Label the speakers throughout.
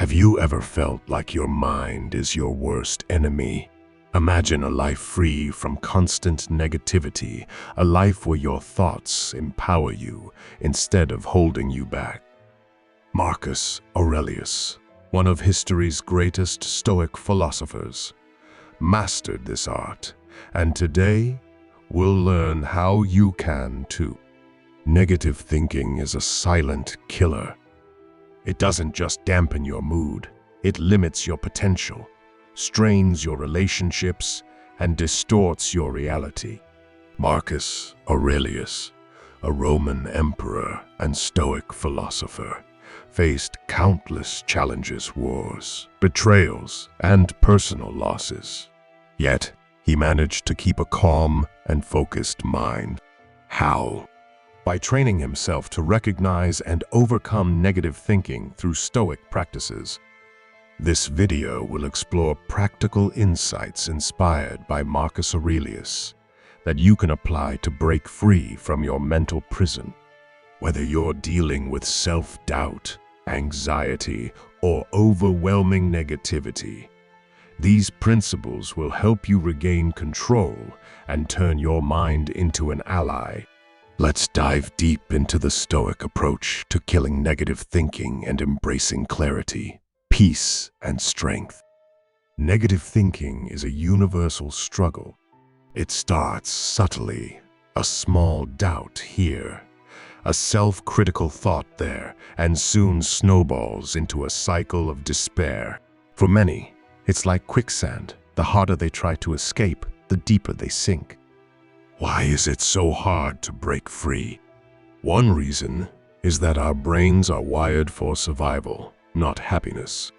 Speaker 1: Have you ever felt like your mind is your worst enemy? Imagine a life free from constant negativity, a life where your thoughts empower you instead of holding you back. Marcus Aurelius, one of history's greatest Stoic philosophers, mastered this art, and today we'll learn how you can too. Negative thinking is a silent killer. It doesn't just dampen your mood, it limits your potential, strains your relationships, and distorts your reality. Marcus Aurelius, a Roman emperor and Stoic philosopher, faced countless challenges, wars, betrayals, and personal losses. Yet, he managed to keep a calm and focused mind. How? By training himself to recognize and overcome negative thinking through Stoic practices. This video will explore practical insights inspired by Marcus Aurelius that you can apply to break free from your mental prison. Whether you're dealing with self-doubt, anxiety, or overwhelming negativity, these principles will help you regain control and turn your mind into an ally. Let's dive deep into the Stoic approach to killing negative thinking and embracing clarity, peace, and strength. Negative thinking is a universal struggle. It starts subtly, a small doubt here, a self-critical thought there, and soon snowballs into a cycle of despair. For many, it's like quicksand. The harder they try to escape, the deeper they sink. Why is it so hard to break free? One reason is that our brains are wired for survival, not happiness.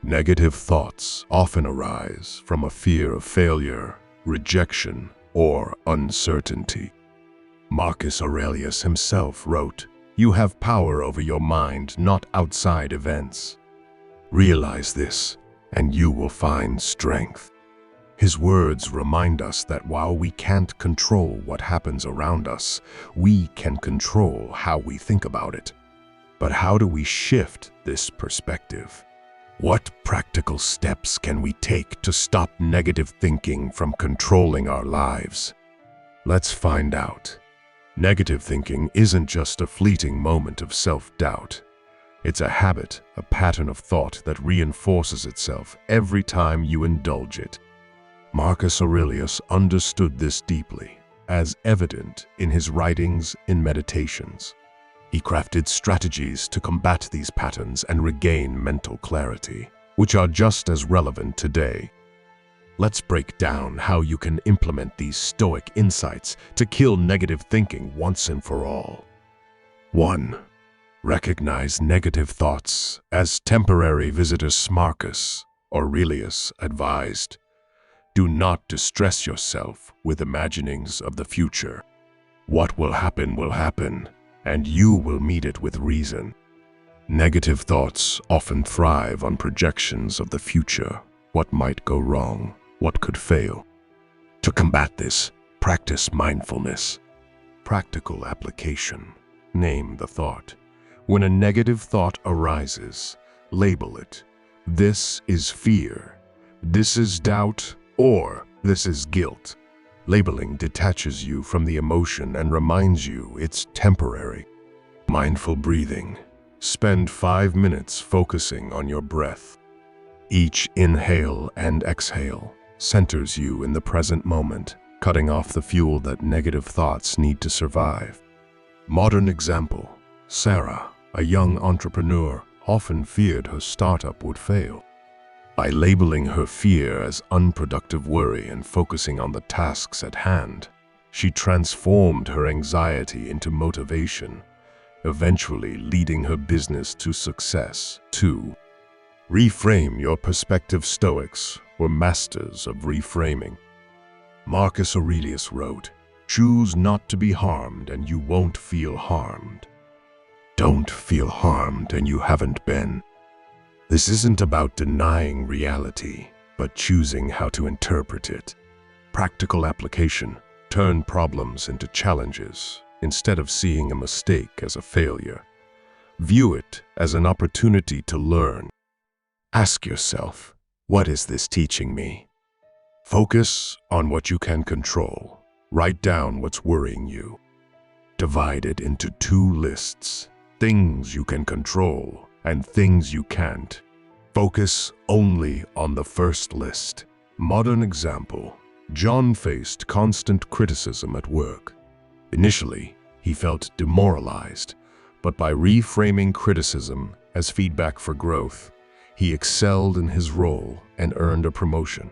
Speaker 1: Negative thoughts often arise from a fear of failure, rejection, or uncertainty. Marcus Aurelius himself wrote, "You have power over your mind, not outside events." Realize this, and you will find strength. His words remind us that while we can't control what happens around us, we can control how we think about it. But how do we shift this perspective? What practical steps can we take to stop negative thinking from controlling our lives? Let's find out. Negative thinking isn't just a fleeting moment of self-doubt. It's a habit, a pattern of thought that reinforces itself every time you indulge it. Marcus Aurelius understood this deeply, as evident in his writings and meditations. He crafted strategies to combat these patterns and regain mental clarity, which are just as relevant today. Let's break down how you can implement these Stoic insights to kill negative thinking once and for all. 1. Recognize negative thoughts as temporary visitors. Marcus Aurelius advised, "Do not distress yourself with imaginings of the future. What will happen, and you will meet it with reason." Negative thoughts often thrive on projections of the future, what might go wrong, what could fail. To combat this, practice mindfulness. Practical application. Name the thought. When a negative thought arises, label it. This is fear. This is doubt. Or this is guilt. Labeling detaches you from the emotion and reminds you it's temporary. Mindful breathing. Spend 5 minutes focusing on your breath. Each inhale and exhale centers you in the present moment, cutting off the fuel that negative thoughts need to survive. Modern example. Sarah, a young entrepreneur, often feared her startup would fail. By labeling her fear as unproductive worry and focusing on the tasks at hand, she transformed her anxiety into motivation, eventually leading her business to success. 2. Reframe your perspective. Stoics were masters of reframing. Marcus Aurelius wrote, "Choose not to be harmed and you won't feel harmed. Don't feel harmed and you haven't been." This isn't about denying reality, but choosing how to interpret it. Practical application. Turn problems into challenges instead of seeing a mistake as a failure. View it as an opportunity to learn. Ask yourself, what is this teaching me? Focus on what you can control. Write down what's worrying you. Divide it into two lists: things you can control and things you can't. Focus only on the first list. Modern example: John faced constant criticism at work. Initially, he felt demoralized, but by reframing criticism as feedback for growth, he excelled in his role and earned a promotion.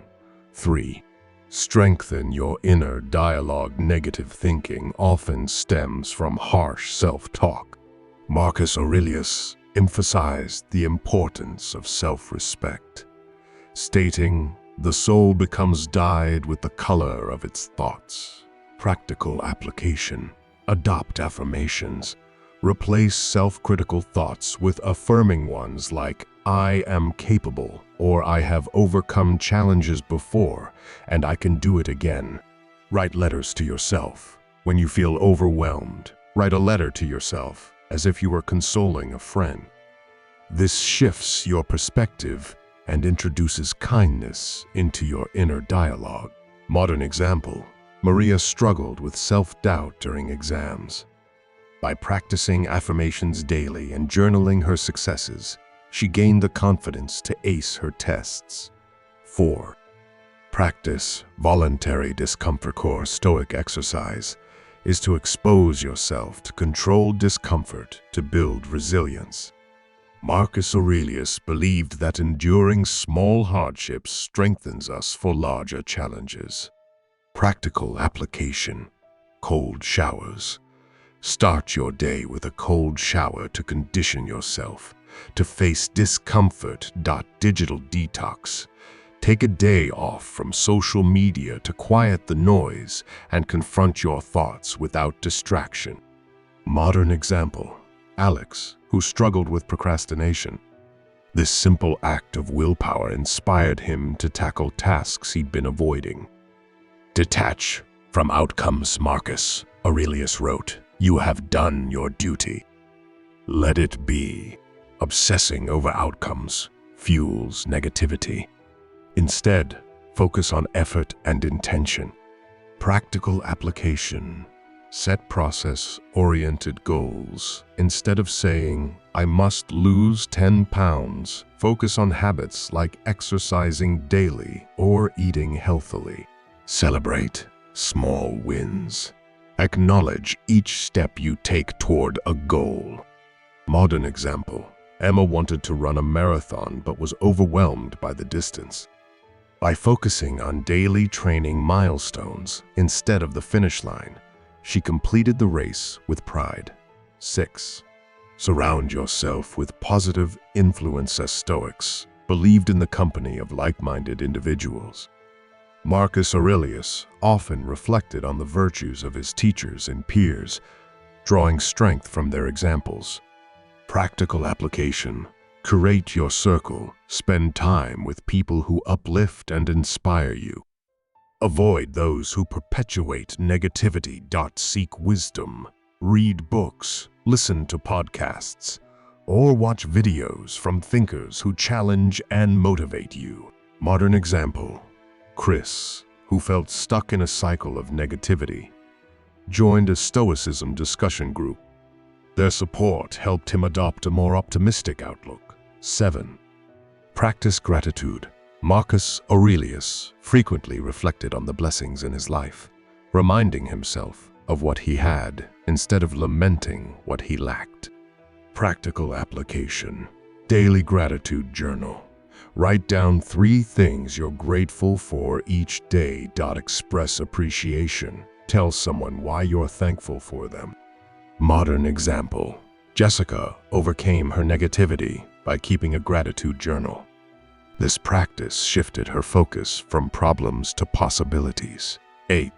Speaker 1: 3. Strengthen your inner dialogue. Negative thinking often stems from harsh self-talk. Marcus Aurelius emphasized the importance of self-respect, stating, "The soul becomes dyed with the color of its thoughts." Practical application: adopt affirmations. Replace self-critical thoughts with affirming ones like, "I am capable," or "I have overcome challenges before, and I can do it again." Write letters to yourself. When you feel overwhelmed, write a letter to yourself as if you were consoling a friend. This shifts your perspective and introduces kindness into your inner dialogue. Modern example: Maria struggled with self-doubt during exams. By practicing affirmations daily and journaling her successes, she gained the confidence to ace her tests. 4. Practice voluntary discomfort. Core Stoic exercise is to expose yourself to controlled discomfort to build resilience. Marcus Aurelius believed that enduring small hardships strengthens us for larger challenges. Practical application: cold showers. Start your day with a cold shower to condition yourself to face discomfort. Digital detox. Take a day off from social media to quiet the noise and confront your thoughts without distraction. Modern example: Alex, who struggled with procrastination. This simple act of willpower inspired him to tackle tasks he'd been avoiding. Detach from outcomes. Marcus Aurelius wrote, "You have done your duty. Let it be." Obsessing over outcomes fuels negativity. Instead, focus on effort and intention. Practical application: set process-oriented goals. Instead of saying, "I must lose 10 pounds, focus on habits like exercising daily or eating healthily. Celebrate small wins. Acknowledge each step you take toward a goal. Modern example: Emma wanted to run a marathon but was overwhelmed by the distance. By focusing on daily training milestones instead of the finish line, she completed the race with pride. 6. Surround yourself with positive influence. As Stoics believed in the company of like-minded individuals. Marcus Aurelius often reflected on the virtues of his teachers and peers, drawing strength from their examples. Practical application: curate your circle. Spend time with people who uplift and inspire you. Avoid those who perpetuate negativity. Seek wisdom. Read books, listen to podcasts, or watch videos from thinkers who challenge and motivate you. Modern example: Chris, who felt stuck in a cycle of negativity, joined a Stoicism discussion group. Their support helped him adopt a more optimistic outlook. 7. Practice gratitude. Marcus Aurelius frequently reflected on the blessings in his life, reminding himself of what he had instead of lamenting what he lacked. Practical application: daily gratitude journal. Write down 3 things you're grateful for each day. Express appreciation. Tell someone why you're thankful for them. Modern example: Jessica overcame her negativity by keeping a gratitude journal. This practice shifted her focus from problems to possibilities. 8.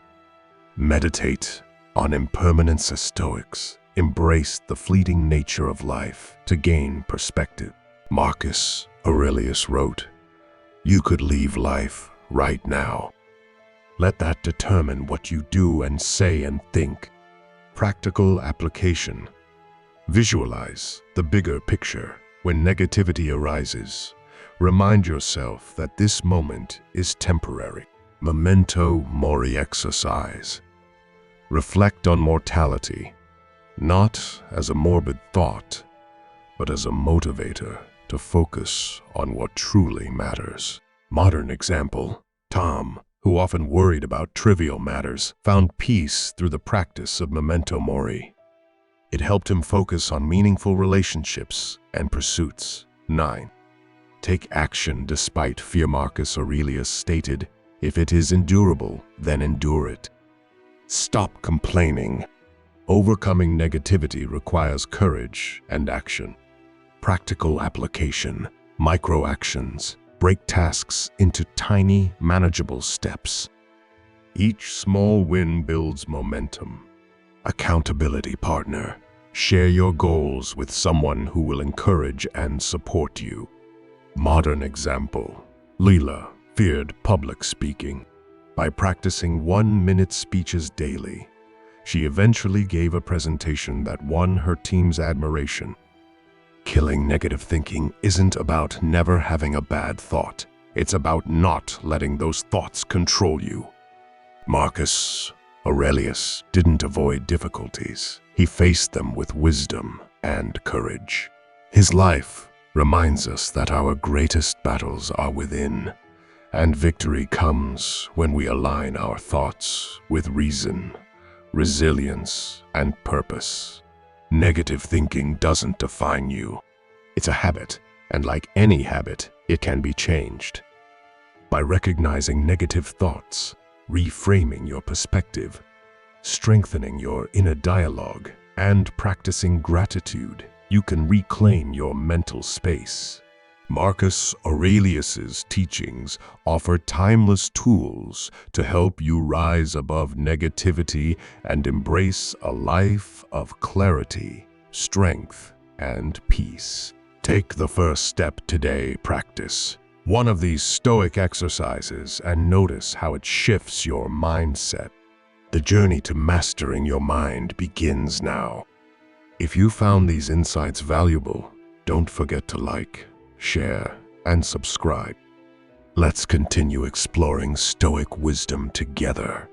Speaker 1: Meditate on impermanence. As Stoics embraced the fleeting nature of life to gain perspective. Marcus Aurelius wrote, "You could leave life right now. Let that determine what you do and say and think." Practical application: visualize the bigger picture. When negativity arises, Remind yourself that this moment is temporary. Memento mori exercise. Reflect on mortality, not as a morbid thought, but as a motivator to focus on what truly matters. Modern example, Tom, who often worried about trivial matters, found peace through the practice of memento mori. It helped him focus on meaningful relationships and pursuits. 9. Take action despite fear. Marcus Aurelius stated, "If it is endurable, then endure it." Stop complaining. Overcoming negativity requires courage and action. Practical application, micro-actions. Break tasks into tiny, manageable steps. Each small win builds momentum. Accountability partner. Share your goals with someone who will encourage and support you. Modern example. Leela feared public speaking. By practicing 1-minute speeches daily, she eventually gave a presentation that won her team's admiration. Killing negative thinking isn't about never having a bad thought. It's about not letting those thoughts control you. Marcus Aurelius didn't avoid difficulties. He faced them with wisdom and courage. His life reminds us that our greatest battles are within, and victory comes when we align our thoughts with reason, resilience, and purpose. Negative thinking doesn't define you. It's a habit, and like any habit, it can be changed. By recognizing negative thoughts, reframing your perspective, strengthening your inner dialogue, and practicing gratitude, you can reclaim your mental space. Marcus Aurelius's teachings offer timeless tools to help you rise above negativity and embrace a life of clarity, strength, and peace. Take the first step today. Practice one of these Stoic exercises and notice how it shifts your mindset. The journey to mastering your mind begins now. If you found these insights valuable, don't forget to like, share, and subscribe. Let's continue exploring Stoic wisdom together.